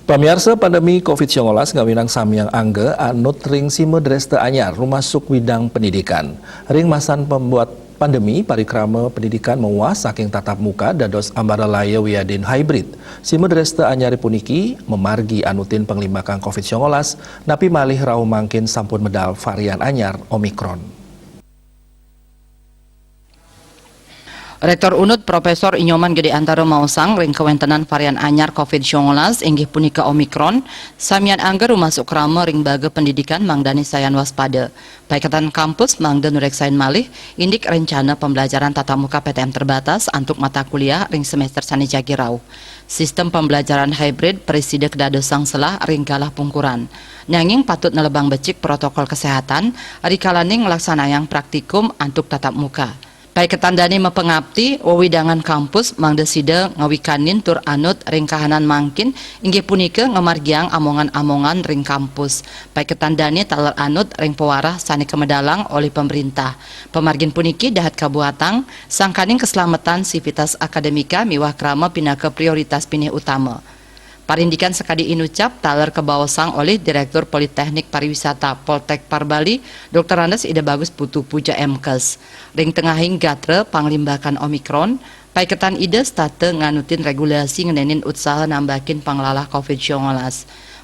Pamirsa pandemi COVID-19 ngawinang samyang angge anut ring simedres teu anyar rumasuk widang pendidikan. Ring masan pembuat pandemi parikrama pendidikan mewas saking tatap muka dados ambara laya wiadin hybrid. Simedres teu anyar puniki memargi anutin penglimakan COVID-19 napi malih rau mangkin sampun medal varian anyar Omikron. Rektor Unut Profesor Inyoman Gede Antara Mausang ring kewentenan varian anyar COVID-19 inggih punika Omikron samian angger rumasuk krama ring baga pendidikan mangdani sayan waspada. Paiketan kampus mangda nureksain malih indik rencana pembelajaran tatap muka PTM terbatas antuk mata kuliah ring semester sanijagi rauh. Sistem pembelajaran hybrid preside kedados sangselah ring galah pungkuran. Nanging patut nelebang becik protokol kesehatan rikalaning ngelaksanayang praktikum antuk tatap muka. Paiketan dani mepengabdi wewidangan kampus mangdesida ngawikanin tur anut ring kahanan mangkin inggih punika ngamargiang amongan-amongan ring kampus. Paiketan dani taler anut ring pewarah sani kemedalang oleh pemerintah. Pemargin puniki dahat kabuatang sangkaning keselamatan sivitas akademika miwah krama pinaka prioritas pinih utama. Parindikan sekadi inucap taler kebawasang oleh Direktur Politeknik Pariwisata Poltek Parbali Dr. Andes Ida Bagus Putu Puja Mkes. Ring tengahing gatre panglimbakan Omikron, paiketan ide state nganutin regulasi ngenenin usaha nambakin panglalah COVID-19.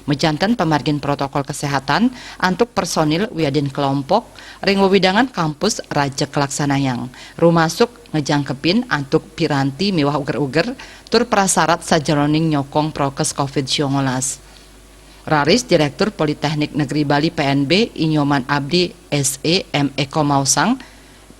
Mejantan pemargin protokol kesehatan antuk personil wiadin kelompok ring wewidangan kampus raja kelaksanayang rumasuk ngejangkepin antuk piranti miwah uger-uger tur prasarat sajeroning nyokong prokes COVID-19. Raris Direktur Politeknik Negeri Bali PNB Inyoman Abdi SE M. Eko Mausang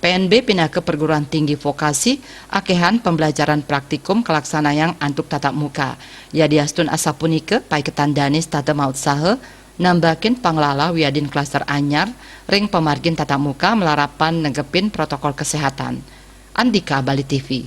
PNB pinaka perguruan tinggi vokasi akehan pembelajaran praktikum kelaksanayang antuk tatap muka. Ya diastun asapunike paiketan danis tata maut sahe nambakin panglala wiadin klaster anyar ring pemargin tatap muka melarapan negepin protokol kesehatan. Andika Bali TV.